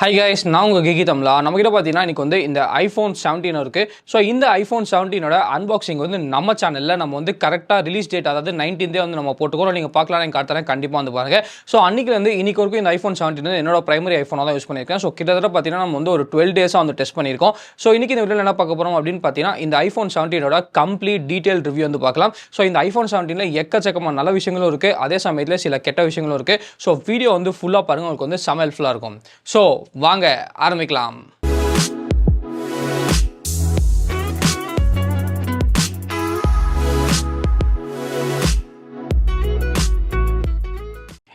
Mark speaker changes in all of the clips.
Speaker 1: Hi guys, நான் உங்கள் Geekytamizha. நம்மகிட்ட பார்த்தீங்கன்னா இன்றைக்கி வந்து இந்த iPhone 17 இருக்குது. ஸோ இந்த iPhone 17ஓட அன்பாக்சிங் வந்து நம்ம சேனலில் நம்ம வந்து கரெக்டாக ரிலீஸ் டேட் அதாவது 19th வந்து நம்ம போட்டுக்கிறோம். நீங்கள் பார்க்கலாம், நீங்கள் காட்டுறேன், கண்டிப்பாக வந்து பாருங்கள். ஸோ அன்றைக்கிலேருந்து இன்றைக்கி வரைக்கும் இந்த iPhone 17 என்னோட பிரைமரி ஐஃபோனாக தான் யூஸ் பண்ணியிருக்கேன். ஸோ கிட்டத்தட்ட பார்த்தீங்கன்னா நம்ம வந்து ஒரு 12 டேஸாக வந்து டெஸ்ட் பண்ணியிருக்கோம். ஸோ இன்றைக்கி இந்த வீடியோவில் என்ன பார்க்க போகிறோம் அப்படின்னு பார்த்தீங்கன்னா இந்த iPhone 17ஓட கம்ப்ளீட் டீட்டெயில் ரிவ்யூ வந்து பார்க்கலாம். ஸோ இந்த iPhone 17 எக்கச்சக்கமான நல்ல விஷயங்களும் இருக்குது, அதே சமயத்தில் சில கெட்ட விஷயங்களும் இருக்குது. ஸோ வீடியோ வந்து ஃபுல்லாக பாருங்கள், உங்களுக்கு வந்து செம ஹெல்ப்ஃபுல்லாக இருக்கும். ஸோ வாங்க ஆரம்பிக்கலாம்.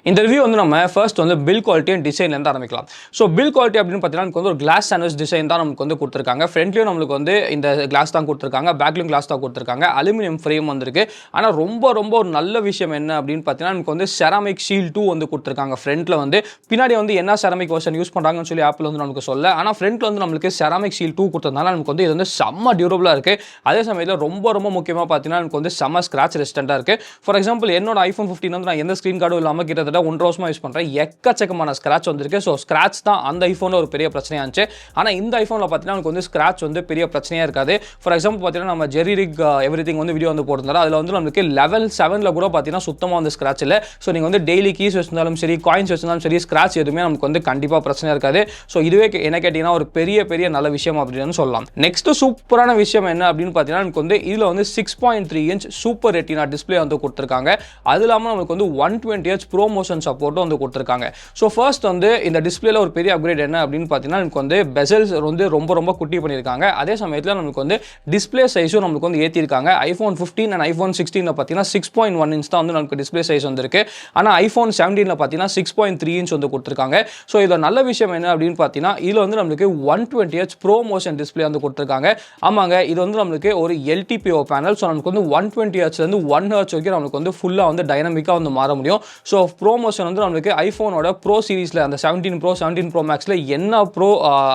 Speaker 1: இந்த ரிவ்யூ வந்து நம்ம ஃபர்ஸ்ட் வந்து பில் குவாலிட்டி அண்ட் டிசைன்லேருந்து ஆரம்பிக்கலாம். ஸோ பில் குவாலிட்டி அப்படின்னு பார்த்தீங்கன்னா நமக்கு வந்து ஒரு கிளாஸ் சாண்ட்விச் டிசைன் தான் நமக்கு வந்து கொடுத்துருக்காங்க. ஃப்ரண்ட்லேயும் நம்மளுக்கு வந்து இந்த கிளாஸ் தான் கொடுத்துருக்காங்க, பேக்லையும் கிளாஸ் தான் கொடுத்துருக்காங்க, அலுமினியம் ஃப்ரேம் வந்திருக்கு. ஆனால் ரொம்ப ஒரு நல்ல விஷயம் என்ன அப்படின்னு பார்த்தீங்கன்னா நமக்கு வந்து செராமிக் ஷீல்ட் 2 வந்து கொடுத்துருக்காங்க ஃப்ரண்ட்டில். வந்து பின்னாடி வந்து என்ன செராமிக் வெர்ஷன் யூஸ் பண்ணுறாங்கன்னு சொல்லி ஆப்பிள் வந்து நமக்கு சொல்ல, ஆனால் ஃப்ரண்ட்டில் வந்து நம்மளுக்கு செராமிக் ஷீல்ட் 2 கொடுத்ததுனால நமக்கு வந்து இது வந்து செம்ம டியூரபிளாக இருக்குது. அதே சமயத்தில் ரொம்ப முக்கியமாக பார்த்தீங்கன்னா நமக்கு வந்து செம்ம ஸ்க்ராட்ச் ரெசிஸ்டண்டாக இருக்குது. ஃபார் எக்ஸாம்பிள் என்னோட iPhone 15 வந்து நான் எந்த ஸ்க்ரீன் கார்டும் இல்லாமல் கிட்டத்தட்ட 1 வருஷமாக யூஸ் பண்ணுறேன். எக்கச்சக்கமான ஸ்க்ராட்ச் வந்திருக்கு. ஸோ ஸ்க்ராட்ச் தான் அந்த ஐஃபோனில் ஒரு பெரிய பிரச்சனையாக இருந்துச்சு. ஆனால் இந்த ஐஃபோனில் பார்த்தீங்கன்னா நமக்கு வந்து ஸ்க்ராட்ச் வந்து பெரிய பிரச்சனையாக இருக்காது. ஃபார் எக்ஸாம்பிள் பார்த்தீங்கன்னா நம்ம ஜெரி ரிக் எவ்ரிதிங் வந்து வீடியோ வந்து போட்டிருந்தாரு. அதில் வந்து நமக்கு லெவல் 7ல் கூட பார்த்தீங்கன்னா சுத்தமாக வந்து ஸ்க்ராட்ச் இல்லை. ஸோ நீங்கள் வந்து டெய்லி கீஸ் வச்சிருந்தாலும் சரி, காயின்ஸ் வச்சிருந்தாலும் சரி, ஸ்க்ராட்ச் எதுவுமே நமக்கு வந்து கண்டிப்பாக பிரச்சனை இருக்காது. ஸோ இதுவே என்ன கேட்டிங்கன்னா ஒரு பெரிய நல்ல விஷயம் அப்படின்னு சொல்லலாம். நெக்ஸ்ட் சூப்பரான விஷயம் என்ன அப்படின்னு பார்த்தீங்கன்னா நமக்கு வந்து இதில் வந்து 6.3 இன்ச் சூப்பர் ரெட்டினா டிஸ்பிளே வந்து கொடுத்துருக்காங்க. அது இல்லாமல் நமக்கு வந்து 120Hz ப்ரோ மோஷன் சப்போர்ட்டும் வந்து கொடுத்துருக்காங்க. ஸோ ஃபர்ஸ்ட் வந்து இந்த டிஸ்பிளேல ஒரு பெரிய அப்கிரேட் என்ன அப்படின்னு பார்த்தீங்கன்னா நமக்கு வந்து பெசல்ஸ் வந்து ரொம்ப குட்டி பண்ணியிருக்காங்க. அதே சமயத்தில் நமக்கு வந்து டிஸ்பிளே சைஸும் நமக்கு வந்து ஏற்றிருக்காங்க. iPhone 15 அண்ட் iPhone 16 பார்த்தீங்கன்னா 6.1 இன்ச் தான் வந்து நமக்கு டிஸ்பிளே சைஸ் வந்திருக்கு. ஆனால் iPhone 17 பார்த்தீங்கன்னா 6.3 இன்ச் வந்து கொடுத்துருக்காங்க. ஸோ இதில் நல்ல விஷயம் என்ன அப்படின்னு பார்த்தீங்கன்னா இதில் வந்து நம்மளுக்கு 120Hz ப்ரோ மோஷன் டிஸ்பிளே வந்து கொடுத்துருக்காங்க. ஆமாங்க, இது வந்து நம்மளுக்கு ஒரு LTPO பேனல். ஸோ நமக்கு வந்து 120Hzலேருந்து 1Hz வரைக்கும் நமக்கு வந்து ஃபுல்லாக வந்து டைனமிக்காக வந்து மாற முடியும். ஸோ ப்ரோ மோஷன் வந்து நம்மளுக்கு ஐஃபோனோட ப்ரோ சீரிஸில் அந்த 17 ப்ரோ 17 ப்ரோ மேக்ஸில் என்ன ப்ரோ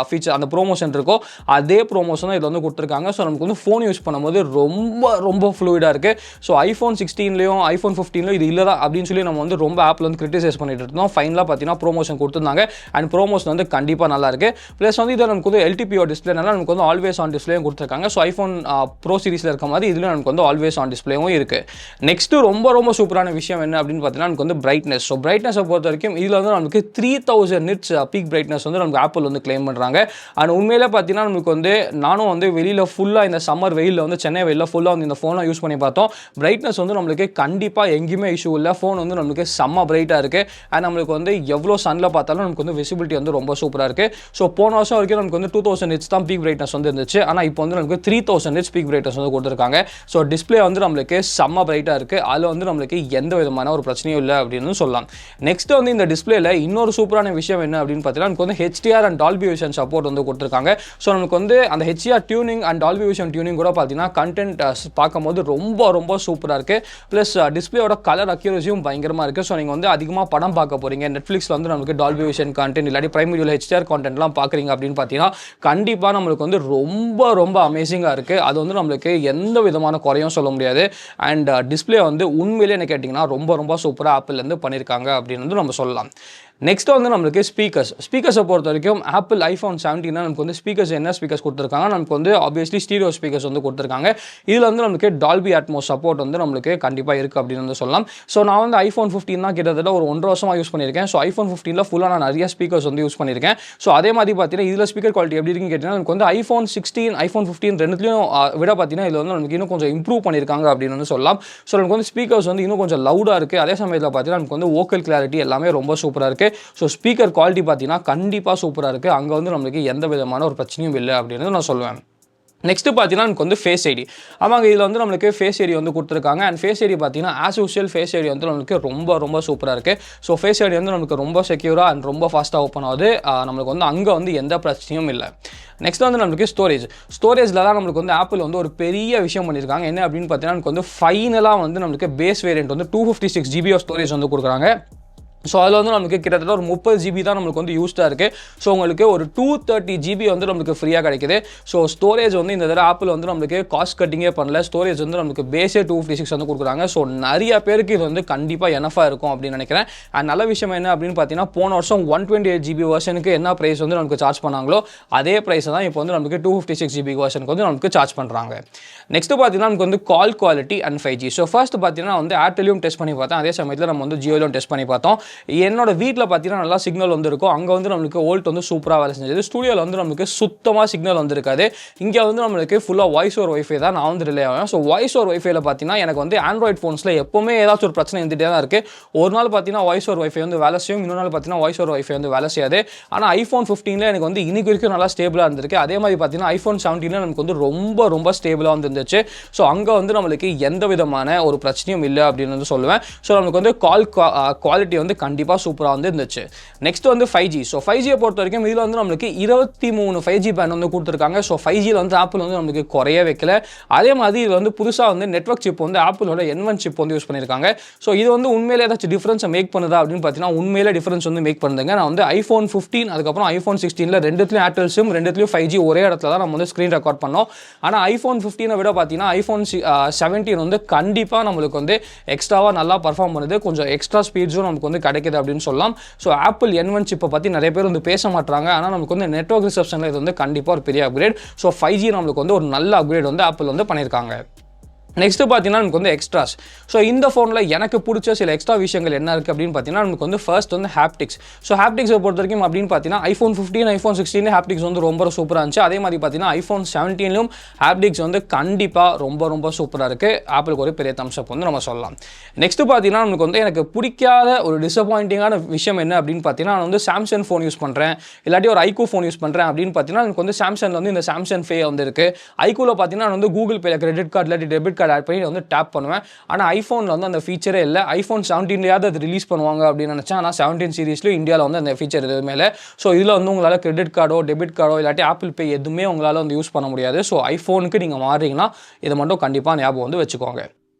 Speaker 1: ஃபீச்சர் அந்த ப்ரோமோஷன் இருக்கோ அதே ப்ரோமோஷன் தான் இதில் வந்து கொடுத்துருக்காங்க. ஸோ நமக்கு வந்து ஃபோன் யூஸ் பண்ணும்போது ரொம்ப ஃப்ளூயிடாக இருக்குது. ஸோ iPhone 16லையும் iPhone 15லையும் இது இல்லை அப்படின்னு சொல்லி நம்ம வந்து ரொம்ப ஆப்பில் வந்து கிரிட்டிசைஸ் பண்ணிட்டு இருந்தோம். ஃபைனலாக பார்த்தீங்கன்னா ப்ரோமோஷன் கொடுத்துருந்தாங்க. அண்ட் ப்ரோமோஷன் வந்து கண்டிப்பாக நல்லா இருக்குது. ப்ளஸ் வந்து இதில் நமக்கு வந்து LTPO டிஸ்பிளேனால நமக்கு வந்து ஆல்வேஸ் ஆன் டிஸ்பிளேயும் கொடுத்துருக்காங்க. ஸோ ஐஃபோன் ப்ரோ சீரிஸில் இருக்க மாதிரி இதில் நமக்கு வந்து ஆல்வேஸ் ஆன் டிஸ்பிளேவும் இருக்குது. நெக்ஸ்ட்டு ரொம்ப சூப்பரான விஷயம் என்ன அப்படின்னு பார்த்தீங்கன்னா நமக்கு வந்து பிரைட்னஸ். ஸோ பிரைட்னஸை பொறுத்த வரைக்கும் இதில் வந்து நமக்கு 3000 நிட்ஸ் பீக் பிரைட்னஸ் வந்து நமக்கு ஆப்பிள் வந்து கிளைம் பண்ணுறாங்க. அண்ட் உண்மையிலே பார்த்தீங்கன்னா நமக்கு வந்து நானும் வந்து வெளியில் ஃபுல்லாக இந்த சம்மர் வெயிலில் வந்து சென்னை வெயிலில் ஃபுல்லாக வந்து இந்த ஃபோனை யூஸ் பண்ணி பார்த்தோம். பிரைட்னஸ் வந்து நம்மளுக்கு கண்டிப்பாக எங்கேயுமே இஷ்யூ இல்லை. ஃபோன் வந்து நம்மளுக்கு செம்ம பிரைட்டாக இருக்குது. அண்ட் நம்மளுக்கு வந்து எவ்வளோ சன்னில் பார்த்தாலும் நமக்கு வந்து விசிபிலிட்டி வந்து ரொம்ப சூப்பராக இருக்குது. ஸோ போன வருஷம் வரைக்கும் நமக்கு வந்து 2000 நிட்ஸ் தான் பீக் பிரைட்னஸ் வந்து இருந்துச்சு. ஆனால் இப்போ வந்து நமக்கு 3000 நிட்ஸ் பீக் பிரைட்னஸ் வந்து கொடுத்துருக்காங்க. ஸோ டிஸ்பிளே வந்து நம்மளுக்கு செம்ம பிரைட்டாக இருக்குது. அதில் வந்து நம்மளுக்கு எந்த விதமான ஒரு பிரச்சனையும் இல்லை அப்படின்னு சொல்லலாம். நெக்ஸ்ட் வந்து இந்த டிஸ்பிளேல இன்னொரு சூப்பரான விஷயம் என்ன அப்படின்னு பார்த்தீங்கன்னா நமக்கு வந்து HDR and Dolby vision support வந்து கொடுத்துருக்காங்க. ஸோ நமக்கு வந்து அந்த HDR tuning and Dolby vision tuning கூட பார்த்தீங்கன்னா கண்டென்ட் பார்க்கும்போது ரொம்ப சூப்பராக இருக்குது. ப்ளஸ் டிஸ்பிளேயோட கலர் அக்யூரசியும் பயங்கரமாக இருக்குது. ஸோ நீங்கள் வந்து அதிகமாக படம் பார்க்க போகிறீங்க, நெட்ஃப்ளிக்ஸில் வந்து நமக்கு டால்பி விஷன் கான்டென்ட் இல்லாட்டி பிரைம் வீடியோவில் HDR கான்டென்ட்லாம் பார்க்குறீங்க அப்படின்னு பார்த்தீங்கன்னா கண்டிப்பாக நம்மளுக்கு வந்து ரொம்ப அமேசிங்காக இருக்குது. அது வந்து நம்மளுக்கு எந்த விதமான குறையும் சொல்ல முடியாது. அண்ட் டிஸ்பிளே வந்து உண்மையிலே என்ன கேட்டிங்கன்னா ரொம்ப சூப்பராக ஆப்பிள்லேருந்து பண்ணியிருக்காங்க அப்படின்னு வந்து நம்ம சொல்லலாம். நெக்ஸ்ட் வந்து நம்மளுக்கு ஸ்பீக்கர்ஸை பொறுத்த வரைக்கும் ஆப்பிள் iPhone 17 நமக்கு வந்து ஸ்பீக்கர்ஸ் என்ன ஸ்பீக்கர்ஸ் கொடுத்துருக்காங்க, நமக்கு வந்து ஆப்வியஸ்லி ஸ்டீரியோ ஸ்பீக்கர்ஸ் வந்து கொடுத்துருக்காங்க. இதில் வந்து நமக்கு டால்பி அட்மோஸ் சப்போர்ட் வந்து நம்மளுக்கு கண்டிப்பாக இருக்குது அப்படின்னு வந்து சொல்லலாம். ஸோ நான் வந்து iPhone 15 தான் கிட்டத்தட்ட ஒரு 1.5 வருஷமாக யூஸ் பண்ணியிருக்கேன். ஸோ iPhone 15ல் ஃபுல்லாக நான் நிறைய ஸ்பீக்கர்ஸ் வந்து யூஸ் பண்ணியிருக்கேன். ஸோ அதே மாதிரி பார்த்தீங்கன்னா இதில் ஸ்பீக்கர் குவாலிட்டி எப்படி இருக்குன்னு கேட்டிங்கன்னா நமக்கு வந்து iPhone 16 iPhone 15 ரெண்டுலையும் விட பார்த்தீங்கன்னா இதில் வந்து நமக்கு இன்னும் கொஞ்சம் இம்ப்ரூவ் பண்ணியிருக்காங்க அப்படின்னு வந்து சொல்லலாம். ஸோ நமக்கு வந்து ஸ்பீக்கர்ஸ் வந்து இன்னும் கொஞ்சம் லவுடாக இருக்குது. அதே சமயத்தில் பார்த்தீங்கன்னா நமக்கு வந்து வோக்கல் கிளாரிட்டி எல்லாமே ரொம்ப சூப்பராக இருக்குது. ஸோ ஸ்பீக்கர் குவாலிட்டி பார்த்தீங்கன்னா கண்டிப்பாக சூப்பராக இருக்குது. அங்கே வந்து நம்மளுக்கு எந்த விதமான ஒரு பிரச்சனையும் இல்லை அப்படின்னு நான் சொல்லுவேன். நெக்ஸ்ட் பார்த்தீங்கன்னா நமக்கு வந்து ஃபேஸ் ஐடி. ஆமாங்க, இதில் வந்து நம்மளுக்கு ஃபேஸ் ஐடி வந்து கொடுத்துருக்காங்க. அண்ட் ஃபேஸ் ஐடி பார்த்தீங்கன்னா ஆஸ் யூஷுவல் ஃபேஸ் ஐடி வந்து நம்மளுக்கு ரொம்ப சூப்பராக இருக்குது. ஸோ ஃபேஸ் ஐடி வந்து நமக்கு ரொம்ப செக்யூராக அண்ட் ரொம்ப ஃபாஸ்ட்டாக ஓப்பன் ஆகுது. நம்மளுக்கு வந்து அங்கே வந்து எந்த பிரச்சனையும் இல்லை. நெக்ஸ்ட் வந்து நம்மளுக்கு ஸ்டோரேஜில் தான் நம்மளுக்கு வந்து ஆப்பிள் வந்து ஒரு பெரிய விஷயம் பண்ணியிருக்காங்க. என்ன அப்படின்னு பார்த்தீங்கன்னா நமக்கு வந்து ஃபைனலாக வந்து நம்மளுக்கு பேஸ் வேரியன்ட் வந்து 256 GB ஸ்டோரேஜ் வந்து கொடுக்குறாங்க. ஸோ அதில் வந்து நமக்கு கிட்டத்தட்ட ஒரு 30 GB தான் நம்மளுக்கு வந்து யூஸ்டாக இருக்குது. ஸோ உங்களுக்கு ஒரு 230 GB வந்து நமக்கு ஃப்ரீயாக கிடைக்குது. ஸோ ஸ்டோரேஜ் வந்து இந்த தடவை ஆப்பிள் வந்து நம்மளுக்கு காஸ்ட் கட்டிங்கே பண்ணல. ஸ்டோரேஜ் வந்து நமக்கு பேஸே 256 வந்து கொடுக்குறாங்க. ஸோ நிறைய பேருக்கு இது வந்து கண்டிப்பாக எனஃபாக இருக்கும் அப்படின்னு நினைக்கிறேன். அண்ட் நல்ல விஷயம் என்ன அப்படின்னு பார்த்தீங்கன்னா, போன வருஷம் 128 GB வெர்ஷனுக்கு என்ன ப்ரைஸ் வந்து நமக்கு சார்ஜ் பண்ணாங்களோ அதே ப்ரைஸ் தான் இப்போ வந்து நமக்கு 256 GB வெர்ஷனுக்கு வந்து நமக்கு சார்ஜ் பண்ணுறாங்க. நெக்ஸ்ட் பார்த்தீங்கன்னா நமக்கு வந்து call quality and 5G. So first பார்த்தீங்கன்னா வந்து ஏர்டெல்லையும் டெஸ்ட் பண்ணி பார்த்தேன். அதே சமயத்தில் நம்ம வந்து ஜியோலையும் டெஸ்ட் பண்ணி பார்த்தோம். என்னோட வீட்டில் பார்த்தீங்கன்னா நல்லா சிக்னல் வந்து இருக்கும். அங்கே வந்து நம்மளுக்கு வோல்ட் வந்து சூப்பராக வேலை செஞ்சது. ஸ்டூடியோவில் வந்து நம்மளுக்கு சுத்தமாக சிக்னல் வந்துருக்காது. இங்கே வந்து நம்மளுக்கு ஃபுல்லாக வாய்ஸ் ஓவர் வைஃபை தான் நான் வந்து ரிலே ஆகும். ஸோ வாய்ஸ் ஓவர் வைஃபைல பார்த்தீங்கன்னா எனக்கு வந்து ஆண்ட்ராய்ட் ஃபோன்ஸில் எப்போவுமே ஏதாச்சும் ஒரு பிரச்சனை இருந்துகிட்டே தான் இருக்குது. ஒரு நாள் பார்த்தீங்கன்னா வாய்ஸ் ஓவர் வைஃபை வந்து வேலை செய்யும், இன்னொரு நாள் பார்த்தீங்கன்னா வாய்ஸ் ஓவர் வைஃபை வந்து வேலை செய்யாது. ஆனால் iPhone 15 எனக்கு வந்து இன்னைக்கு வரைக்கும் நல்லா ஸ்டேபிளாக இருந்திருக்கு. அதே மாதிரி பார்த்தீங்கன்னா iPhone 17 நமக்கு வந்து ரொம்ப ஸ்டேபிளாக வந்து இருந்துச்சு. ஸோ அங்கே வந்து நம்மளுக்கு எந்த விதமான ஒரு பிரச்சனையும் இல்லை அப்படின்னு வந்து சொல்லுவேன். ஸோ நமக்கு வந்து கால் குவாலிட்டி வந்து கண்டிப்பாக சூப்பராக வந்து இருந்துச்சு. நெக்ஸ்ட் வந்து 5G. ஸோ 5G பொறுத்த வரைக்கும் இதில் வந்து நம்மளுக்கு 23 5G பேண்ட் வந்து கொடுத்துருக்காங்க. ஸோ 5Gயில் வந்து ஆப்பிள் வந்து நம்மளுக்கு குறைய வைக்கல. அதே மாதிரி இது வந்து புதுசாக வந்து நெட்வொர்க் சிப் வந்து ஆப்பிளோட N1 சிப் வந்து யூஸ் பண்ணியிருக்காங்க. ஸோ இது வந்து உண்மையிலே ஏதாச்சும் டிஃபரன்ஸை மேக் பண்ணுதா அப்படின்னு பார்த்தீங்கன்னா உண்மையிலே டிஃபரன்ஸ் வந்து மேக் பண்ணுதுங்க. நான் வந்து iPhone 15 அதுக்கப்புறம் iPhone 16ல ரெண்டுத்துலையும் ஏர்டெல் சிம், ரெண்டுத்துலையும் 5G ஒரே இடத்துல தான் நம்ம வந்து ஸ்க்ரீன் ரெக்கார்ட் பண்ணோம். ஆனால் iPhone 15 விட பார்த்தீங்கன்னா iPhone 17 வந்து கண்டிப்பாக நம்மளுக்கு வந்து எக்ஸ்ட்ராவாக நல்லா பர்ஃபார்ம் பண்ணுது. கொஞ்சம் எக்ஸ்ட்ரா ஸ்பீட்ஸும் நமக்கு வந்து கிடைக்குது அப்படின்னு சொல்லலாம். ஸோ ஆப்பிள் N1 சிப்பை பற்றி நிறைய பேர் வந்து பேச மாட்டாங்க. ஆனால் நமக்கு வந்து நெட்வொர்க் ரிசப்ஷனில் இது வந்து கண்டிப்பாக ஒரு பெரிய அப்கிரேட். ஸோ 5G நம்மளுக்கு வந்து ஒரு நல்ல அப்கிரேட் வந்து ஆப்பிள் வந்து பண்ணியிருக்காங்க. நெக்ஸ்ட் பார்த்தீங்கன்னா நமக்கு வந்து எக்ஸ்ட்ராஸ். ஸோ இந்த ஃபோனில் எனக்கு பிடிச்ச சில எக்ஸ்ட்ரா விஷயங்கள் என்ன இருக்குது அப்படின்னு பார்த்தீங்கன்னா நமக்கு வந்து ஃபர்ஸ்ட் வந்து ஹாப்டிக்ஸ். ஸோ ஹாப்டிக்ஸை பொறுத்த வரைக்கும் அப்படின்னு பார்த்தீங்கன்னா iPhone 15 iPhone 16 ஹாப்டிக்ஸ் வந்து ரொம்ப சூப்பராக இருந்துச்சு. அதே மாதிரி பார்த்தீங்கன்னா iPhone 17லும் ஹாப்டிக்ஸ் வந்து கண்டிப்பாக ரொம்ப சூப்பராக இருக்குது. ஆப்பிளுக்கு ஒரு பெரிய தம்ஸ் அப் வந்து நம்ம சொல்லலாம். நெக்ஸ்ட் பார்த்தீங்கன்னா நமக்கு வந்து எனக்கு பிடிக்காத ஒரு டிசப்பாயிண்டிங்கான விஷயம் என்ன அப்படின்னு பார்த்தீங்கன்னா நான் வந்து சாம்சங் ஃபோன் யூஸ் பண்ணுறேன், இல்லாட்டி ஒரு ஐக்கூ ஃபோன் யூஸ் பண்ணுறேன் அப்படின்னு பார்த்தீங்கன்னா எனக்கு வந்து சாம்சங்கில் வந்து இந்த சாம்சங் பே வந்து இருக்குது. ஐக்கூவில் பார்த்தீங்கன்னா நான் வந்து கூகுள் பேல கிரெடிட் கார்டு இல்லாட்டி டெபிட் கார்டு ஆட் பண்ணி வந்து டேப் பண்ணுவேன். ஆனால் ஐஃபோனில் வந்து அந்த ஃபீச்சரே இல்லை. iPhone 17லையாவது அது ரிலீஸ் பண்ணுவாங்க அப்படின்னு நினச்சேன். ஆனால் 17 சீரீஸ்லையும் இந்தியாவில் வந்து அந்த ஃபீச்சர் எதுவுமே இல்லை. ஸோ இதில் வந்து உங்களால் கிரெடிட் கார்டோ டெபிட் கார்டோ இல்லாட்டி ஆப்பிள் பே எதுவுமே உங்களால் வந்து யூஸ் பண்ண முடியாது. ஸோ ஐஃபோனுக்கு நீங்கள் மாறுறீங்கன்னா இதை மட்டும் கண்டிப்பாக ஞாபகம் வந்து வச்சுக்கோங்க.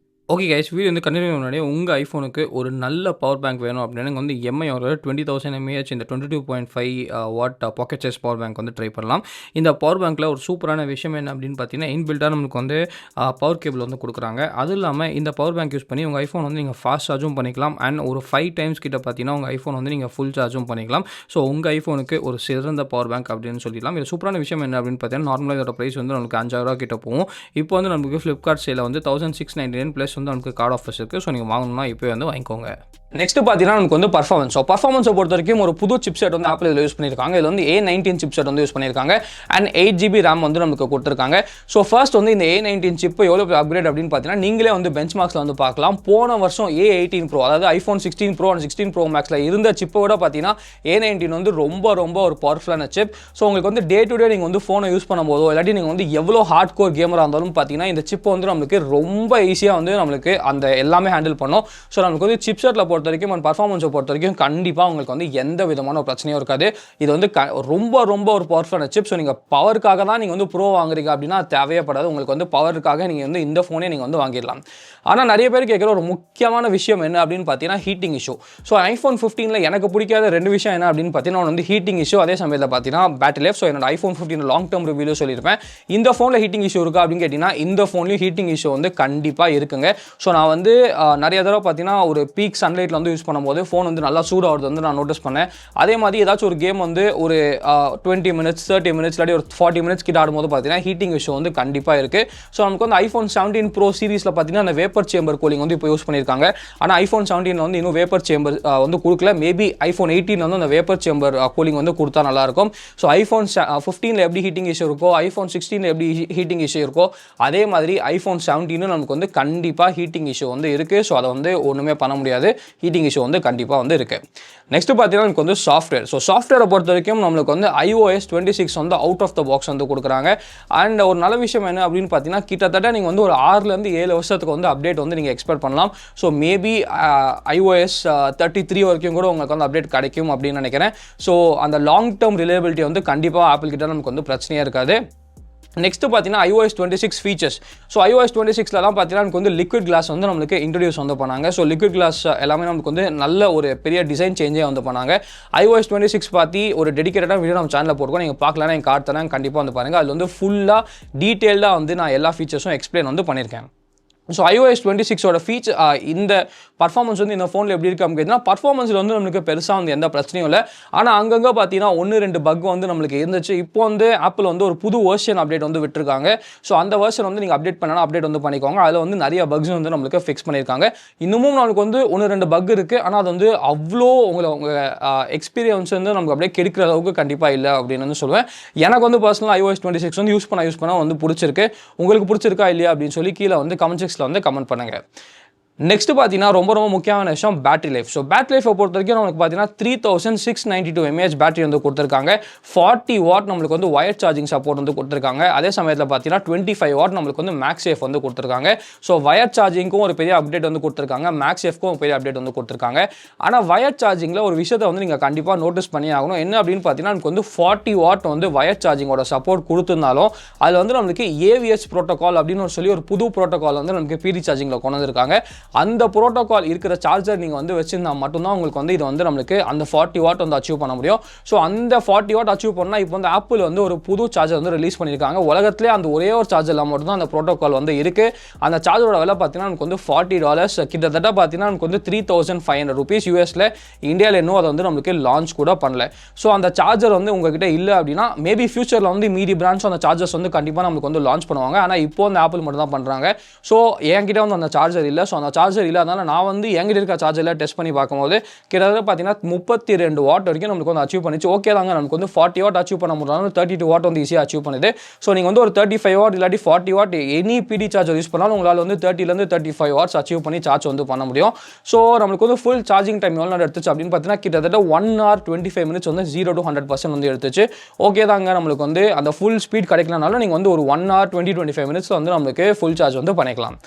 Speaker 1: ஓகே கைஸ், வீடியோ வந்து கண்டினியூ முன்னாடி உங்கள் ஐஃபோனுக்கு ஒரு நல்ல பவர் பேங்க் வேணும் அப்படின்னு எனக்கு வந்து எம்ஐயோட 20,000 mAh இந்த 22.5 watt pocket size power bank வந்து ட்ரை பண்ணலாம். இந்த பவர் பேங்க்கில் ஒரு சூப்பரான விஷயம் என்ன அப்படின்னு பார்த்தீங்கன்னா இன்பில்ட்டாக நம்மளுக்கு வந்து பவர் கேபிள் வந்து கொடுக்குறாங்க. அதுவும் இல்லாமல் இந்த பவர் பேங்க் யூஸ் பண்ணி உங்கள் ஐஃபோன் வந்து நீங்கள் ஃபாஸ்ட் சார்ஜும் பண்ணிக்கலாம். அண்ட் ஒரு 5 டைம்ஸ் கிட்ட பார்த்தீங்கன்னா உங்கள் ஐஃபோன் வந்து நீங்கள் ஃபுல் சார்ஜும் பண்ணிக்கலாம். ஸோ உங்கள் ஐஃபோனுக்கு ஒரு சிறந்த பவர் பேங்க் அப்படின்னு சொல்லிடலாம். இது சூப்பரான விஷயம் என்ன அப்படின்னு பார்த்தீங்கன்னா நார்மலாக இதோட ப்ரைஸ் வந்து நமக்கு 5,000 கிட்ட போகும். இப்போ வந்து நமக்கு ஃப்ளிப்கார்ட் சேலில் வந்து 1699 ப்ளஸ் வந்து நமக்கு கார்டு ஆஃபர்ஸ் இருக்குது. ஸோ நீங்கள் வாங்கணும்னா இப்போ வந்து வாங்கிக்கோங்க. நெக்ஸ்ட் பார்த்தீங்கன்னா நமக்கு வந்து பர்ஃபார்மன்ஸ். ஸோ பர்ஃபார்மன்ஸை பொறுத்த வரைக்கும் ஒரு புது சிப் செட் வந்து ஆப்பிள் இதில் யூஸ் பண்ணியிருக்காங்க. இது வந்து A19 சிப் செட் வந்து யூஸ் பண்ணியிருக்காங்க. அண்ட் 8 GB ரேம் வந்து நமக்கு கொடுத்துருக்காங்க. ஸோ ஃபர்ஸ்ட் வந்து இந்த A19 சிப் எவ்வளோ அப்கிரேட் அப்படின்னு பார்த்தீங்கன்னா நீங்களே வந்து பெஞ்ச் மார்க்ஸில் வந்து பார்க்கலாம். போன வருஷம் A18 Pro அதாவது iPhone 16 Pro and 16 Pro Maxல இருந்த சிப்பை விட பார்த்தீங்கன்னா A19 வந்து ரொம்ப ஒரு பவர்ஃபுல்லான சிப். ஸோ உங்களுக்கு வந்து டே டு டே நீங்கள் வந்து ஃபோனை யூஸ் பண்ணும்போதோ இல்லாட்டி நீங்கள் வந்து எவ்வளோ ஹார்ட் கோர் கேமராக இருந்தாலும் பார்த்தீங்கன்னா இந்த சிப் வந்து நம்மளுக்கு ரொம்ப ஈஸியாக வந்து நம்மளுக்கு அந்த எல்லாமே ஹேண்டில் பண்ணும். ஸோ நமக்கு வந்து சிப் செட்டில் பொறுத்த வரைக்கும் அண்ட் பர்ஃபார்மன்ஸை பொறுத்த வரைக்கும் கண்டிப்பாக உங்களுக்கு வந்து எந்த விதமான ஒரு பிரச்சனையும் இருக்காது. இது வந்து ரொம்ப ஒரு பவர்ஃபுல்லான சிப். ஸோ நீங்கள் பவருக்காக தான் நீங்கள் வந்து ப்ரோ வாங்குறீங்க அப்படின்னா தேவைப்படாது. உங்களுக்கு வந்து பவருக்காக நீங்கள் வந்து இந்த ஃபோனே நீங்கள் வந்து வாங்கிடலாம். ஆனால் நிறைய பேர் கேட்குற ஒரு முக்கியமான விஷயம் என்ன அப்படின்னு பார்த்தீங்கன்னா ஹீட்டிங் இஷ்யூ. ஸோ iPhone 15ல எனக்கு பிடிக்காத 2 விஷயம் என்ன அப்படின்னு பார்த்தீங்கன்னா வந்து ஹீட்டிங் இஷ்யூ, அதே சமயத்தில் பார்த்தீங்கன்னா பேட்டரி லைஃப். ஸோ என்னோட iPhone 15 லாங் டேர்ம் ரிவ்யூவில் சொல்லியிருப்பேன். இந்த ஃபோனில் ஹீட்டிங் இஷ்யூ இருக்கா அப்படின்னு கேட்டிங்கன்னா இந்த ஃபோன்லையும் ஹீட்டிங் இஷ்யூ வந்து கண்டிப்பாக இருக்குங்க. ஸோ நான் வந்து நிறைய தடவை பார்த்தீங்கன்னா ஒரு பீக் சன்லைட்டில் வந்து யூஸ் பண்ணும்போது ஃபோன் வந்து நல்லா சூடாகிறது வந்து நான் நோட்டீஸ் பண்ணேன். அதே மாதிரி ஏதாச்சும் ஒரு கேம் வந்து ஒரு 20 minutes 30 minutes இல்லாட்டி ஒரு 40 minutes கிட்ட ஆடும்போது பார்த்தீங்கன்னா ஹீட்டிங் இஷ்யூ வந்து கண்டிப்பாக இருக்குது. ஸோ நமக்கு வந்து iPhone 17 Pro சீரிஸில் பார்த்தீங்கன்னா அந்த வேப்பர் சேம்பர் கூலிங் வந்து இப்போ யூஸ் பண்ணியிருக்காங்க. ஆனால் iPhone 17 வந்து இன்னும் வேப்பர் சேம்பர் வந்து கொடுக்கல. மேபி iPhone 18 வந்து அந்த வேப்பர் சேம்பர் கூலிங் வந்து கொடுத்தா நல்லாயிருக்கும். ஸோ iPhone 15ல் எப்படி ஹீட்டிங் இஷ்யூ இருக்கோ iPhone 16ல் எப்படி ஹீட்டிங் இஷ்யூ இருக்கோ அதே மாதிரி iPhone 17 நமக்கு வந்து கண்டிப்பாக ஹீட்டிங் இஷ்யூ வந்து இருக்குது. ஸோ அதை வந்து ஒன்றுமே பண்ண முடியாது. ஹீட்டிங் இஷ்யூ வந்து கண்டிப்பாக வந்து இருக்குது. நெக்ஸ்ட் பார்த்தீங்கன்னா நமக்கு வந்து சாஃப்ட்வேர். ஸோ சாஃப்ட்வேரை பொறுத்த வரைக்கும் நம்மளுக்கு வந்து iOS 26 வந்து அவுட் ஆஃப் த பாக்ஸ் வந்து கொடுக்குறாங்க. அண்ட் ஒரு நல்ல விஷயம் என்ன அப்படின்னு பார்த்தீங்கன்னா கிட்டத்தட்ட நீங்கள் வந்து ஒரு 6லேருந்து 7 வருஷத்துக்கு வந்து அப்டேட் வந்து நீங்கள் எக்ஸ்பெக்ட் பண்ணலாம். ஸோ மேபி iOS 33 வரைக்கும் கூட உங்களுக்கு வந்து அப்டேட் கிடைக்கும் அப்படின்னு நினைக்கிறேன். ஸோ அந்த லாங் டேர்ம் ரிலையபிலிட்டி வந்து கண்டிப்பாக ஆப்பிள் கிட்ட நமக்கு வந்து பிரச்சனையாக இருக்காது. நெக்ஸ்ட் பார்த்தீங்கன்னா iOS 26 ஃபீச்சர்ஸ். ஸோ iOS 26ல தான் பார்த்தீங்கன்னா நமக்கு வந்து லிக்விட் கிளாஸ் வந்து நம்மளுக்கு இன்ட்ரடியூஸ் வந்து பண்ணாங்க. ஸோ லிக்விட் கிளாஸ் எல்லாமே நமக்கு வந்து நல்ல ஒரு பெரிய டிசைன் சேஞ்சே வந்து பண்ணாங்க. iOS 26 பற்றி ஒரு டெடிகேட்டடாக வீடியோ நம்ம சேனலில் போட்டுருக்கோம். நீங்கள் பார்க்கலன்னா என் கார்டு தரேன், கண்டிப்பாக வந்து பாருங்கள். அதில் வந்து ஃபுல்லாக டீட்டெயில்டாக வந்து நான் எல்லா ஃபீச்சர்ஸும் எக்ஸ்பிளைன் வந்து பண்ணியிருக்கேன். ஸோ iOS 26ஓட ஃபீச்சர் இந்த பர்ஃபார்மன்ஸ் வந்து இந்த ஃபோனில் எப்படி இருக்குது அப்படின்னா, பர்ஃபார்மன்ஸில் வந்து நம்மளுக்கு பெருசாக வந்து எந்த பிரச்சனையும் இல்லை. ஆனால் அங்கங்கே பார்த்தீங்கன்னா 1-2 பக் வந்து நம்மளுக்கு இருந்துச்சு. இப்போ வந்து ஆப்பிள் வந்து ஒரு புது வெர்ஷன் அப்டேட் வந்து விட்டுருக்காங்க. ஸோ அந்த வெர்ஷன் வந்து நீங்கள் அப்டேட் பண்ணனா அப்டேட் வந்து பண்ணிக்கோங்க. அதில் வந்து நிறைய பக்ஸ் வந்து நம்மளுக்கு ஃபிக்ஸ் பண்ணியிருக்காங்க. இன்னமும் நம்மளுக்கு வந்து 1-2 பக் இருக்குது. ஆனால் அது வந்து அவ்வளோ உங்கள் எக்ஸ்பீரியன்ஸ் வந்து நமக்கு அப்படியே கெடுக்கிற அளவுக்கு கண்டிப்பாக இல்லை அப்படின்னு வந்து சொல்லுவேன். எனக்கு வந்து பர்சனலாக iOS 26 வந்து யூஸ் பண்ண வந்து பிடிச்சிருக்கு. உங்களுக்கு பிடிச்சிருக்கா இல்லையா அப்படின்னு சொல்லி கீழே வந்து கமெண்ட் செக்ஷனில் வந்து கமெண்ட் பண்ணுங்க. நெக்ஸ்ட் பார்த்தீங்கன்னா ரொம்ப முக்கியமான விஷயம் பேட்டரி லைஃப். ஸோ பேட்டரி லைஃபை பொறுத்த வரைக்கும் நமக்கு பார்த்தீங்கன்னா 3692 mAh பேட்டரி வந்து கொடுத்துருக்காங்க. 40 வாட் நம்மளுக்கு வந்து வயர் சார்ஜிங் சப்போர்ட் வந்து கொடுத்துருக்காங்க. அதே சமயத்தில் பார்த்தீங்கன்னா 25 வாட் நம்மளுக்கு வந்து மேக்ஸ் சேஃப் வந்து கொடுத்துருக்காங்க. ஸோ வயர் சார்ஜிங்க்கும் ஒரு பெரிய அப்டேட் வந்து கொடுத்துருக்காங்க, மேக்ஸ் சேஃப்க்கும் ஒரு பெரிய அப்டேட் வந்து கொடுத்துருக்காங்க. ஆனால் வயர் சார்ஜிங்கில் ஒரு விஷயத்தை வந்து நீங்கள் கண்டிப்பாக நோட்டீஸ் பண்ணி ஆகணும். என்ன அப்படின்னு பார்த்தீங்கன்னா நமக்கு வந்து 40 வாட் வந்து வயர் சார்ஜிங்கோட சப்போர்ட் கொடுத்துருந்தாலும் அதில் வந்து நம்மளுக்கு AVS ப்ரோட்டோகால் அப்படின்னு சொல்லி ஒரு புது ப்ரோட்டோகால் வந்து நமக்கு PD சார்ஜிங்கில் கொண்டு வந்திருக்காங்க. அந்த புரோட்டோகால் இருக்கிற சார்ஜர் நீங்கள் வந்து வச்சிருந்தா மட்டும்தான் உங்களுக்கு வந்து இது வந்து நம்மளுக்கு அந்த 40 வாட் வந்து அச்சீவ் பண்ண முடியும். ஸோ அந்த 40 வாட் அச்சீவ் பண்ணால் இப்போ வந்து ஆப்பிள் வந்து ஒரு புது சார்ஜர் வந்து ரிலீஸ் பண்ணியிருக்காங்க. உலகத்திலே அந்த ஒரே ஒரு சார்ஜரில் மட்டும்தான் அந்த ப்ரோட்டோகால் வந்து இருக்குது. அந்த சார்ஜரோட விலை பார்த்தீங்கன்னா நமக்கு வந்து $40, கிட்டத்தட்ட பார்த்தீங்கன்னா நமக்கு வந்து $3500 யூஎஸில். இந்தியாவில் இன்னும் அதை வந்து நம்மளுக்கு லான்ச் கூட பண்ணல. ஸோ அந்த சார்ஜர் வந்து உங்ககிட்ட இல்லை அப்படின்னா மேபி ஃபியூச்சரில் வந்து மீதி பிராண்ட்ஸ் அந்த சார்ஜர்ஸ் வந்து கண்டிப்பாக நம்மளுக்கு வந்து லான்ச் பண்ணுவாங்க. ஆனால் இப்போ அந்த ஆப்பிள் மட்டும் தான் பண்ணுறாங்க. ஸோ என்கிட்ட வந்து அந்த சார்ஜர் இல்லை. ஸோ அந்த சார்ஜர் இல்லாதனால நான் வந்து எங்கிட்ட இருக்க சார்ஜரில் டெஸ்ட் பண்ணி பார்க்கும்போது கிட்டத்தட்ட பார்த்தீங்கன்னா 32 வாட் வரைக்கும் நம்மளுக்கு வந்து அச்சீவ் பண்ணிச்சு. ஓகே தாங்க, நமக்கு வந்து 40 வாட் அச்சீவ் பண்ண முடியாது, 32 வாட் வந்து ஈஸியாக அச்சீவ் பண்ணுது. ஸோ நீங்கள் வந்து ஒரு 35 வாட் இல்லாட்டி 40 what any PD charger use பண்ணாலும் உங்களால் வந்து 30லேருந்து 35 வாட்ஸ் அச்சீவ் பண்ணி சார்ஜ் வந்து பண்ண முடியும். ஸோ நம்மளுக்கு வந்து ஃபுல் சார்ஜிங் டைம் எவ்வளோ நேரம் எடுத்துச்சு அப்படின்னு பார்த்தீங்கன்னா கிட்டத்தட்ட 1 hour 25 minutes வந்து 0 to 100% வந்து எடுத்துச்சு. ஓகே தாங்க, நம்மளுக்கு வந்து அந்த ஃபுல் ஸ்பீட் கிடைக்கலனாலும் நீங்கள் வந்து ஒரு 1 hour 20-25 minutes வந்து நம்மளுக்கு ஃபுல் சார்ஜ் வந்து பண்ணிக்கலாம்.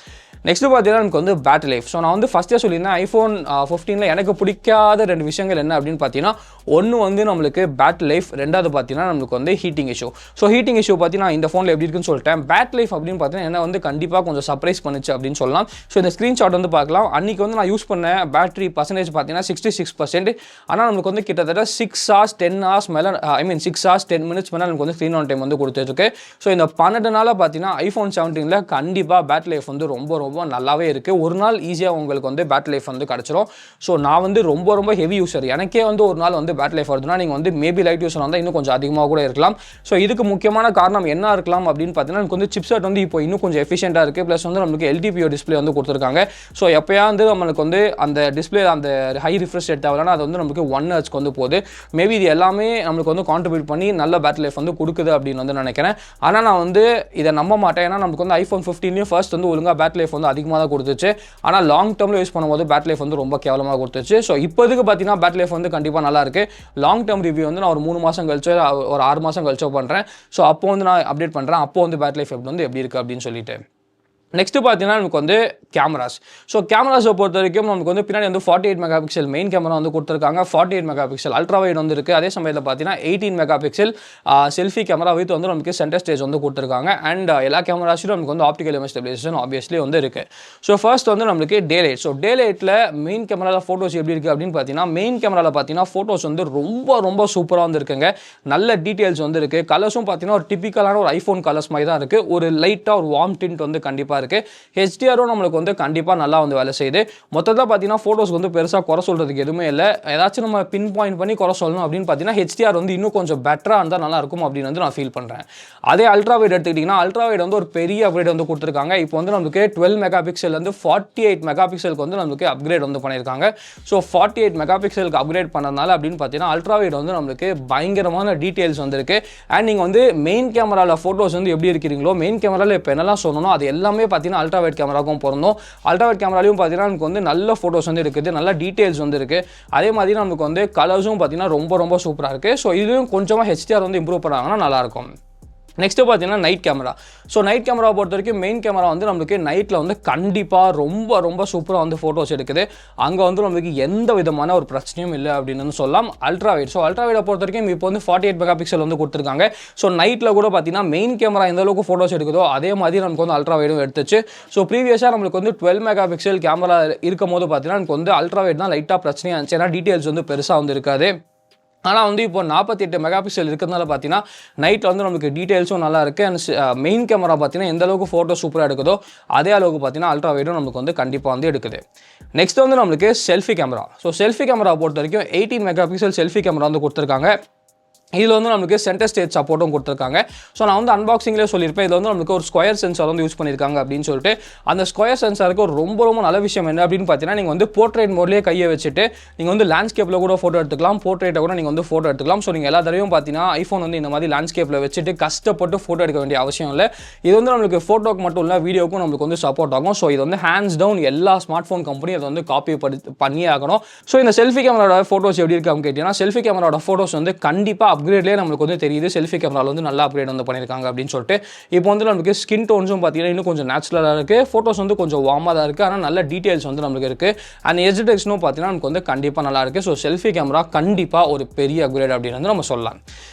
Speaker 1: நெக்ஸ்ட் பார்த்தீங்கன்னா நமக்கு வந்து பேட்டரி லைஃப். ஸோ நான் வந்து ஃபஸ்ட்டே சொல்லியிருந்தேன் iPhone 15ல் எனக்கு பிடிக்காத 2 விஷயங்கள் என்ன அப்படின்னு பார்த்தீங்கன்னா, ஒன்று வந்து நம்மளுக்கு பேட்டரி லைஃப், ரெண்டாவது பார்த்தீங்கன்னா நம்மளுக்கு வந்து heating issue. So heating issue பார்த்தீங்கன்னா இந்த ஃபோனில் எப்படி இருக்குன்னு சொல்லிட்டேன். பேட்டரி லைஃப் அப்படின்னு பார்த்தீங்கன்னா என்ன வந்து கண்டிப்பாக கொஞ்சம் சர்ப்ரைஸ் பண்ணுச்சு அப்படின்னு சொல்லலாம். ஸோ இந்த ஸ்க்ரீன்ஷாட் வந்து பார்க்கலாம். அன்றைக்கி வந்து நான் யூஸ் பண்ண பேட்டரி பர்சன்டேஜ் பார்த்தீங்கன்னா 66%. ஆனால் நமக்கு வந்து கிட்டத்தட்ட 6 hours 10 hours மேலே 6 hours 10 minutes மேலே நமக்கு வந்து ஸ்க்ரீன் ஆன் டைம் வந்து கொடுத்துருக்கு. ஸோ இந்த 12 நாள் பார்த்தீங்கன்னா iPhone 17ல் கண்டிப்பாக பேட்டரி லைஃப் வந்து ரொம்ப நல்லாவே இருக்குது. ஒரு நாள் ஈஸியாக உங்களுக்கு வந்து பேட்டரி லைஃப் வந்து கிடச்சிரும். ஸோ நான் வந்து ரொம்ப ஹெவி யூஸர். எனக்கே வந்து ஒரு நாள் வந்து பேட்டரி லைஃப் வருதுன்னா நீங்கள் வந்து மேபி லைட் யூஸர் வந்தால் இன்னும் கொஞ்சம் அதிகமாக கூட இருக்கலாம். ஸோ இதுக்கு முக்கியமான காரணம் என்ன இருக்கலாம் அப்படின்னு பார்த்தீங்கன்னா எனக்கு வந்து சிப்செட் வந்து இப்போ இன்னும் கொஞ்சம் எஃபிஷியண்டாக இருக்குது. ப்ளஸ் வந்து நம்மளுக்கு LTPO டிஸ்பிளே வந்து கொடுத்துருக்காங்க. ஸோ எப்போயா வந்து நம்மளுக்கு வந்து அந்த டிஸ்பிளே அந்த ஹை ரிஃப்ரெஷ் ரேட் தேவைன்னா அது வந்து நமக்கு 1 Hz வந்து போகுது. மேபி இது எல்லாமே நம்மளுக்கு வந்து கான்ட்ரிபியூட் பண்ணி நல்ல பேட்டரி லைஃப் வந்து கொடுக்குது அப்படின்னு வந்து நினைக்கிறேன். ஆனால் நான் வந்து இதை நம்ப மாட்டேன். ஏன்னா நமக்கு வந்து iPhone 15லேயும் ஃபர்ஸ்ட் வந்து ஒழுங்காக பேட்டரி லைஃப் வந்து அதிகமாக தான் கொடுத்துச்சு. ஆனால் லாங் டேர்மில் யூஸ் பண்ணும்போது பேட்டரி லைஃப் வந்து ரொம்ப கேவலமாக கொடுத்துச்சு. ஸோ இப்போதுக்கு பார்த்தீங்கன்னா பேட்டரி லைஃப் வந்து கண்டிப்பாக நல்லா இருக்குது. லாங் டேர்ம் ரிவ்யூ வந்து நான் ஒரு 3 மாதம் கழிச்சோ ஒரு 6 மாதம் கழிச்சோ பண்ணுறேன். ஸோ அப்போ வந்து நான் அப்டேட் பண்ணுறேன். அப்போ வந்து பேட்டரி லைஃப் எப்படி இருக்குது அப்படின்னு சொல்லிட்டு. நெக்ஸ்ட் பார்த்தீங்கன்னா நமக்கு வந்து கேமராஸ். ஸோ கேமராஸை பொறுத்த வரைக்கும் நமக்கு வந்து பின்னாடி வந்து 48 மெகாபிக்சல் மெயின் கேமரா வந்து கொடுத்துருக்காங்க. 48 மெகாபிக்சல் அல்ட்ரா வைட் வந்து இருக்குது. அதே சமயத்தில் பார்த்தீங்கன்னா 18 மெகாபிக்சல் செல்ஃபி கேமரா வித் வந்து நமக்கு சென்டர் ஸ்டேஜ் வந்து கொடுத்துருக்காங்க. அண்ட் எல்லா கேமராஸும் நமக்கு வந்து ஆப்டிக்கல் இமேஜ் ஸ்டெபிலைசேஷன் ஆப்வியஸ்லி வந்து இருக்குது. ஸோ ஃபர்ஸ்ட் வந்து நம்மளுக்கு டே லைட். ஸோ டே லைட்டில் மெயின் கேமராவில் ஃபோட்டோஸ் எப்படி இருக்குது அப்படின்னு பார்த்தீங்கன்னா மெயின் கேமராவில் பார்த்தீங்கன்னா ஃபோட்டோஸ் வந்து ரொம்ப சூப்பராக வந்து இருக்குங்க. நல்ல டீட்டெயில்ஸ் வந்து இருக்குது. கலர்ஸும் பார்த்தீங்கன்னா ஒரு டிப்பிக்கலான ஒரு iPhone கலர்ஸ் மாதிரி தான் இருக்குது. ஒரு லைட்டாக ஒரு வார்ம் டிண்ட் வந்து கண்டிப்பாக இருக்குது. HDR-ம் நம்மளுக்கு வந்து கண்டிப்பாக நல்லா வந்து வேலை செய்யுது. மொத்தத்தில் பார்த்தீங்கன்னா ஃபோட்டோஸ்க்கு வந்து பெருசாக குறை சொல்கிறதுக்கு எதுவுமே இல்லை. ஏதாச்சும் நம்ம பின் பாயிண்ட் பண்ணி குறை சொல்லணும் அப்படின்னு பார்த்தீங்கன்னா HDR வந்து இன்னும் கொஞ்சம் பெட்டராக இருந்தால் நல்லா இருக்கும் அப்படின்னு வந்து நான் ஃபீல் பண்ணுறேன். அதே அல்ட்ரா வைட் எடுத்துக்கிட்டிங்கன்னா அல்ட்ரா வைட் வந்து ஒரு பெரிய அப்கிரேட் வந்து கொடுத்துருக்காங்க. இப்போ வந்து நமக்கு 12 மெகாபிக்சல்லேருந்து 48 மெகாபிக்சலுக்கு வந்து நமக்கு அப்கிரேட் வந்து பண்ணியிருக்காங்க. ஸோ 48 மெகாபிக்சலுக்கு அப்கிரேட் பண்ணதுனால அப்படின்னு பார்த்தீங்கன்னா அல்ட்ரா வைட் வந்து நம்மளுக்கு பயங்கரமான டீட்டெயில்ஸ் வந்துருக்கு. அண்ட் நீங்கள் வந்து மெயின் கேமராவில் ஃபோட்டோஸ் வந்து எப்படி இருக்கிறீங்களோ மெயின் கேமராவில் இப்போ என்னெல்லாம் சொல்லணும் அது எல்லாமே பார்த்தீங்கன்னா அல்ட்ரா வைட் கேமராக்கும் பொருந்தும். அல்ட்ரா வைட் கேமராலையும் பார்த்தீங்கன்னா நமக்கு வந்து நல்ல ஃபோட்டோஸ் வந்து இருக்குது, நல்ல டீட்டெயில்ஸ் வந்து இருக்குது. அதே மாதிரி நமக்கு வந்து கலர்ஸும் பார்த்தீங்கன்னா ரொம்ப சூப்பராக இருக்குது. ஸோ இதுலையும் கொஞ்சமாக HDR வந்து இம்ப்ரூவ் பண்ணாங்கன்னா நல்லாயிருக்கும். நெக்ஸ்ட்டு பார்த்தீங்கன்னா night camera. So night camera பொறுத்த வரைக்கும் மெயின் கேமரா வந்து நம்மளுக்கு நைட்டில் வந்து கண்டிப்பாக ரொம்ப ரொம்ப சூப்பராக வந்து ஃபோட்டோஸ் எடுக்குது. அங்கே வந்து நம்மளுக்கு எந்த விதமான ஒரு பிரச்சனையும் இல்லை அப்படின்னு சொல்லலாம். Ultra wide. ஸோ அல்ட்ரா வைடை பொறுத்த வரைக்கும் இப்போ வந்து 48 மெகா பிக்சல் வந்து கொடுத்துருக்காங்க. ஸோ நைட்டில் கூட பார்த்தீங்கன்னா மெயின் கேமரா எந்த அளவுக்கு ஃபோட்டோஸ் எடுக்குதோ அதே மாதிரி நமக்கு வந்து அல்ட்ரா வைடும் எடுத்துச்சு. ஸோ ப்ரீவியஸாக நம்மளுக்கு வந்து 12 மெகா பிக்சல் கேமரா இருக்கும் போது பார்த்தீங்கன்னா நமக்கு வந்து அல்ட்ரா வைட் தான் லைட்டாக பிரச்சனையாக இருந்துச்சு. ஏன்னா டீட்டெயில்ஸ் வந்து பெருசாக வந்து இருக்காது. ஆனால் வந்து இப்போ 48 மெகா பிக்சல் இருக்கிறதுனால பார்த்தீங்கன்னா நைட்டில் வந்து நமக்கு டீட்டெயில்ஸும் நல்லா இருக்குது. அண்ட் மெயின் கேமரா பார்த்தீங்கன்னா எந்த அளவுக்கு ஃபோட்டோ சூப்பராக எடுக்குதோ அதே அளவுக்கு பார்த்தீங்கன்னா அல்ட்ரா வைடும் நமக்கு வந்து கண்டிப்பாக வந்து எடுக்குது. நெக்ஸ்ட் வந்து நம்மளுக்கு selfie camera. So selfie camera பொறுத்த வரைக்கும் 18 மெகா பிக்சல் செல்ஃபி கேமரா வந்து கொடுத்துருக்காங்க. இதில் வந்து நமக்கு சென்டர் ஸ்டேஜ் சப்போர்ட்டும் கொடுத்துருக்காங்க. ஸோ நான் வந்து அன்பாக்சிங்லேயே சொல்லியிருப்பேன், இதில் வந்து நமக்கு ஒரு ஸ்கொயர் சென்சார் வந்து யூஸ் பண்ணியிருக்காங்க அப்படின்னு சொல்லிட்டு. அந்த ஸ்கொயர் சென்சாருக்கு ஒரு ரொம்ப நல்ல விஷயம் என்ன அப்படின்னு பார்த்தீங்கன்னா, நீங்கள் வந்து போர்ட்ரேட் மோட்லேயே கையை வச்சுட்டு நீங்கள் வந்து லேண்ட்ஸ்கேப்பில் கூட ஃபோட்டோ எடுத்துக்கலாம், போர்ட்ரேட்டை கூட நீங்கள் வந்து ஃபோட்டோ எடுத்துக்கலாம். ஸோ நீங்கள் எல்லா தடவையும் பார்த்தீங்கன்னா ஐஃபோன் வந்து இந்த மாதிரி லேண்ட்ஸ்கேப்பில் வச்சுட்டு கஷ்டப்பட்டு ஃபோட்டோ எடுக்க வேண்டிய அவசியம் இல்லை. இது வந்து நம்மளுக்கு ஃபோட்டோக்கு மட்டும் இல்லை, வீடியோக்கும் நம்மளுக்கு வந்து சப்போர்ட் ஆகும். ஸோ இது வந்து ஹேண்ட்ஸ் டவுன் எல்லா ஸ்மார்ட் ஃபோன் கம்பெனியும் அதை வந்து காப்பி பண்ணியே ஆகணும். ஸோ இந்த செல்ஃபி கேமராவோட ஃபோட்டோஸ் எப்படி இருக்கு அப்படின்னு கேட்டிங்கன்னா, செல்ஃபி கேமராவோட ஃபோட்டோஸ் வந்து கண்டிப்பாக அப்கிரேட்லேயே நம்மளுக்கு வந்து தெரியுது. செல்ஃபி கேமரால வந்து நல்லா அப்கிரேட் வந்து பண்ணியிருக்காங்க அப்படின்னு சொல்லிட்டு. இப்போ வந்து நமக்கு ஸ்கின் டோன்ஸும் பார்த்தீங்கன்னா இன்னும் கொஞ்சம் நேச்சுரலாக இருக்குது. ஃபோட்டோஸ் வந்து கொஞ்சம் வார்மாக தான் இருக்குது. ஆனால் நல்ல டீட்டெயில்ஸ் வந்து நமக்கு இருக்குது. அண்ட் எட்ஜ் டிடெக்ஷனும் பார்த்தீங்கன்னா நமக்கு வந்து கண்டிப்பாக நல்லா இருக்குது. ஸோ செல்ஃபி கேமரா கண்டிப்பாக ஒரு பெரிய அப்கிரேட் அப்படின்னு வந்து நம்ம சொல்லலாம்.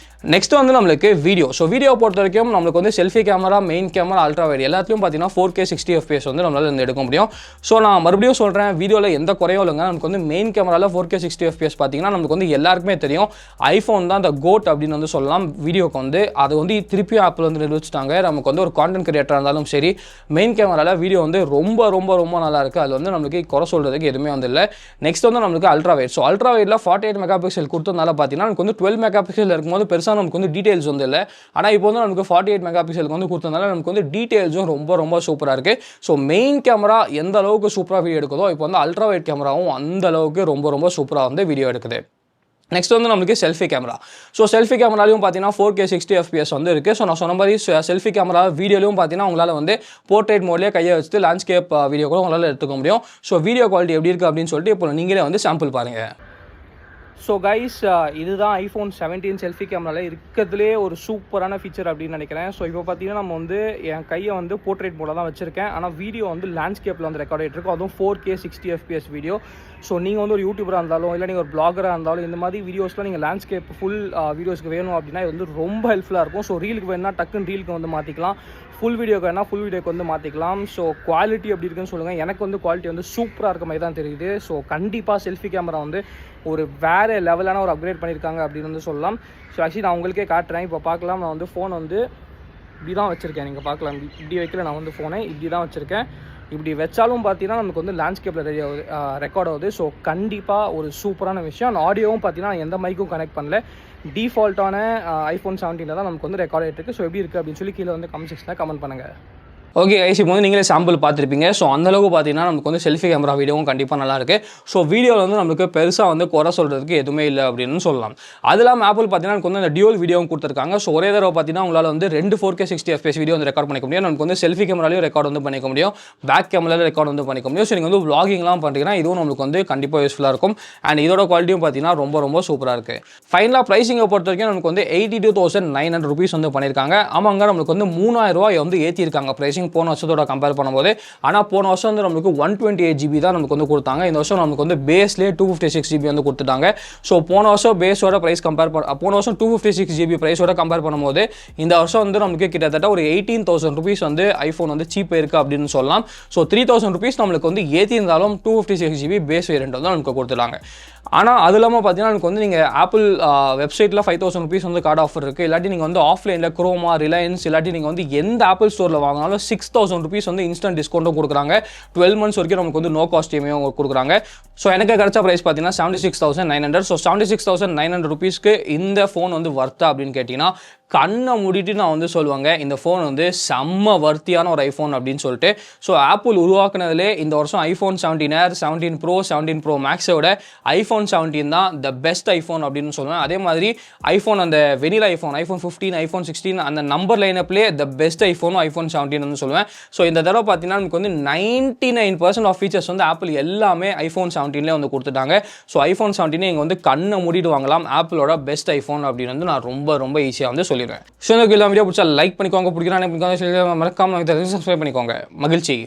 Speaker 1: நெக்ஸ்ட் வந்து நம்மளுக்கு வீடியோ. ஸோ வீடியோ பொறுத்த வரைக்கும் நம்மளுக்கு வந்து selfie camera, main camera, ultra wide எல்லாத்தையும் பார்த்தீங்கன்னா 4K 60 FPS வந்து நம்மளால் வந்து எடுக்க முடியும். ஸோ நான் மறுபடியும் சொல்கிறேன், வீடியோவில் எந்த குறையும் இல்லைங்க. நமக்கு வந்து மெயின் கேமராவில் 4K 60 FPS பார்த்தீங்கன்னா நமக்கு வந்து எல்லாருக்குமே தெரியும், ஐஃபோன் தான் த கோட் அப்படின்னு வந்து சொல்லலாம் வீடியோக்கு வந்து. அது வந்து திருப்பியும் ஆப்பில் வந்து நிரூபிச்சிட்டாங்க. நமக்கு வந்து ஒரு கான்டென்ட் கிரியேட்டராக இருந்தாலும் சரி, மெயின் கேமராவில் வீடியோ வந்து ரொம்ப நல்லா இருக்குது. அது வந்து நம்மளுக்கு குறை சொல்கிறதுக்கு எதுவுமே வந்து இல்லை. நெக்ஸ்ட் வந்து நம்மளுக்கு அல்ட்ரா வைட். ஸோ அல்ட்ரா வைட்டில் 48 மெகா பிக்சல் கொடுத்ததுனால பார்த்தீங்கன்னா நமக்கு வந்து 12 மெகா பிக்சல் இருக்கும்போது பெருசாக நமக்கு வந்து டீடைல்ஸ் வந்து இல்லை. ஆனால் இப்போ வந்து நமக்கு 48 மெகா பிக்சலுக்கு வந்து கொடுத்ததுனால நமக்கு வந்து டீடைல்ஸும் ரொம்ப சூப்பராக இருக்குது. ஸோ மெயின் கேமரா எந்த அளவுக்கு சூப்பராக வீடியோ எடுக்குதோ இப்போ வந்து அல்ட்ரா வைட் கேமராவும் அந்த அளவுக்கு ரொம்ப சூப்பராக வந்து வீடியோ எடுக்குது. நெக்ஸ்ட் வந்து நமக்கு செல்ஃபி கேமரா. ஸோ செல்ஃபி கேமராலையும் பார்த்தீங்கன்னா 4K 60 FPS வந்து இருக்குது. ஸோ நான் சொன்ன மாதிரி செல்ஃபி கேமரா வீடியோலையும் பார்த்தீங்கன்னா உங்களால் வந்து போர்ட்ரேட் மோட்லேயே கையை வச்சுட்டு லேண்ட்ஸ்கேப் வீடியோ கூட உங்களால் எடுத்துக்க முடியும். ஸோ வீடியோ குவாலிட்டி எப்படி இருக்குது அப்படின்னு சொல்லிட்டு இப்போ நீங்களே வந்து சாம்பிள் பாருங்கள். ஸோ கைஸ், இதுதான் iPhone 17 செல்ஃபி கேமராவில் இருக்கிறதுலே ஒரு சூப்பரான ஃபீச்சர் அப்படின்னு நினைக்கிறேன். ஸோ இப்போ பார்த்தீங்கன்னா நம்ம வந்து என் கையை வந்து போர்ட்ரேட் மோடில் தான் வச்சுருக்கேன். ஆனால் வீடியோ வந்து லேண்ட்ஸ்கேப்பில் வந்து ரெக்கார்ட் ஆகிட்டு இருக்கும். அதுவும் 4K 60 FPS வீடியோ. ஸோ நீங்கள் வந்து ஒரு யூடியூபராக இருந்தாலும் இல்லை நீங்கள் ஒரு பிளாகராக இருந்தாலும் இந்த மாதிரி வீடியோஸ்லாம் நீங்கள் லேண்ட்ஸ்கேப் ஃபுல் வீடியோஸ்க்கு வேணும் அப்படின்னா இது வந்து ரொம்ப ஹெல்ப்ஃபுல்லாக இருக்கும். ஸோ ரீலுக்கு வேணுன்னா டக்குன்னு ரீலுக்கு வந்து மாற்றிக்கலாம், ஃபுல் வீடியோக்கு வேணால் ஃபுல் வீடியோக்கு வந்து மாற்றிக்கலாம். ஸோ குவாலிட்டி எப்படி இருக்குன்னு சொல்லுங்கள். எனக்கு வந்து குவாலிட்டி வந்து சூப்பராக இருக்க மாதிரி தான் தெரியுது. ஸோ கண்டிப்பாக செல்ஃபி கேமரா வந்து ஒரு வேறு லெவலான ஒரு அப்கிரேட் பண்ணியிருக்காங்க அப்படின்னு வந்து சொல்லலாம். ஸோ ஆக்சுவலி நான் உங்களுக்கே காட்டுறேன். இப்போ பார்க்கலாம், நான் வந்து ஃபோன் வந்து இப்படி தான் வச்சுருக்கேன். நீங்கள் பார்க்கலாம், இப்படி வைக்கல, நான் வந்து ஃபோனை இப்படி தான் வச்சுருக்கேன். இப்படி வச்சாலும் பார்த்தீங்கன்னா நமக்கு வந்து லேண்ட்ஸ்கேப்பில் ரெக்கார்ட் ஆகுது. ஸோ கண்டிப்பாக ஒரு சூப்பரான விஷயம். அந்த ஆடியோவும் பார்த்தீங்கன்னா எந்த மைக்கும் கனெக்ட் பண்ணல, டிஃபால்ட்டான iPhone 17 தான் நமக்கு வந்து ரெக்கார்ட் ஆகிட்டு இருக்குது. ஸோ எப்படி இருக்குது அப்படின்னு சொல்லி கீழே வந்து கமெண்ட் செக்ஷனில் கமெண்ட் பண்ணுங்கள். ஓகே கைஸ், இப்போ வந்து நீங்களே சாம்பிள் பார்த்துருப்பீங்க. ஸோ அந்தளவுக்கு பார்த்தீங்கன்னா நமக்கு வந்து செல்ஃபி கேமரா வீடியோவும் கண்டிப்பாக நல்லாயிருக்கு. ஸோ வீடியோவில் வந்து நமக்கு பெருசாக வந்து குறை சொல்கிறதுக்கு எதுவுமே இல்லை அப்படின்னு சொல்லலாம். அது இல்லாமல் ஆப்பிள் பார்த்தீங்கன்னா நமக்கு வந்து அந்த டியூல் வீடியோவும் கொடுத்துருக்காங்க. ஸோ ஒரே தடவை பார்த்தீங்கன்னா உங்களால் வந்து 2 4K 60 FPS வீடியோ வந்து ரெக்கார்ட் பண்ணிக்க முடியும். நமக்கு வந்து செல்ஃபி கேமராலையும் ரெக்கார்ட் வந்து பண்ணிக்க முடியும், பேக் கேமராவில் ரெக்கார்ட் வந்து பண்ணிக்க முடியும். ஸோ நீங்கள் வந்து vloggingலாம் பண்ணுறீங்கன்னா இதுவும் நம்மளுக்கு வந்து கண்டிப்பாக யூஸ்ஃபுல்லாக இருக்கும். அண்ட் இதோட குவாலிட்டியும் பார்த்தீங்கன்னா ரொம்ப சூப்பராக இருக்குது. ஃபைனலாக ப்ரைஸிங்கை பொறுத்த வரைக்கும் நமக்கு வந்து 82,900 rupees வந்து பண்ணியிருக்காங்க. ஆமாங்க, நமக்கு வந்து 3000 ரூபாய் வந்து ஏற்றிருக்காங்க ப்ரைஸிங் போன வருஷத்தோட கம்பேர் பண்ணும்போது. ஆனால் போன வருஷம் வந்து நமக்கு 128 GB தான் நமக்கு வந்து கொடுத்தாங்க. இந்த வருஷம் நமக்கு வந்து பேஸ்லேயே 256 GB வந்து கொடுத்துட்டாங்க. ஸோ போன வருஷம் பேஸோட ப்ரைஸ் போன வருஷம் 256 GB ப்ரைஸோட கம்பேர் பண்ணும்போது இந்த வருஷம் வந்து நமக்கு கிட்டத்தட்ட ஒரு 18,000 rupees வந்து ஐஃபோன் வந்து சீப்பாக இருக்குது அப்படின்னு சொல்லலாம். ஸோ 3,000 rupees நம்மளுக்கு வந்து ஏற்றிருந்தாலும் 256 GB பேஸ் வேரியண்ட் வந்து நமக்கு கொடுத்துட்டாங்க. ஆனால் அது இல்லாமல் பார்த்தீங்கன்னா நமக்கு வந்து நீங்கள் ஆப்பிள் வெப்சைட்டில் 5,000 rupees வந்து கார்டு ஆஃபர் இருக்குது. இல்லாட்டி நீங்கள் வந்து ஆஃப்லைனில் குரோமா, ரிலையன்ஸ், இல்லாட்டி நீங்கள் வந்து எந்த ஆப்பிள் ஸ்டோரில் வாங்கினாலும் 6,000 rupees வந்து இன்ஸ்டன்ட் டிஸ்கவுண்ட்டும் கொடுக்குறாங்க. 12 months வரைக்கும் நமக்கு வந்து நோ காஸ்ட் இஎம்ஐயும் கொடுக்குறாங்க. ஸோ எனக்கு கிடைச்ச ப்ரைஸ் பார்த்தீங்கன்னா 76,900. ஸோ 76,900 rupeesக்கு இந்த ஃபோன் வந்து வர்த்தா அப்படின்னு கேட்டிங்கன்னா கண்ணை மூடிட்டு நான் வந்து சொல்லுவாங்க, இந்த ஃபோன் வந்து செம்ம வர்த்தியான ஒரு ஐஃபோன் அப்படின்னு சொல்லிட்டு. ஸோ ஆப்பிள் உருவாக்குனதுலே இந்த வருஷம் iPhone 17 Air, 17 Pro, 17 Pro Maxோட iPhone iPhone 17 தான் த பெஸ்ட் ஐஃபோன் அப்படின்னு சொல்லுவேன். அதே மாதிரி ஐஃபோன் அந்த வெனிலா ஐஃபோன் 15, ஐஃபோன் 16 அந்த நம்பர் லைனப்லேயே த பெஸ்ட் ஐஃபோனும் ஐஃபோன் 17 சொல்லுவேன். ஸோ இந்த தடவை பார்த்தீங்கன்னா நமக்கு வந்து 99% ஆஃப் ஃபீச்சர்ஸ் வந்து ஆப்பிள் எல்லாமே ஐஃபோன் 17 வந்து கொடுத்துட்டாங்க. ஸோ ஐஃபோன் 17 இங்கே வந்து கண்ணை மூடிட்டு வாங்கலாம். ஆப்பிளோட பெஸ்ட் ஐஃபோன் அப்படின்னு வந்து நான் ரொம்ப ரொம்ப ஈஸியாக வந்து சொல்லிடுவேன். ஸோ இந்த வீடியோ பிடிச்சா லைக் பண்ணிக்கோங்க, பிடிக்கிறாங்க மறக்காம சப்ஸ்கிரைப் பண்ணிக்கோங்க. மகிழ்ச்சி.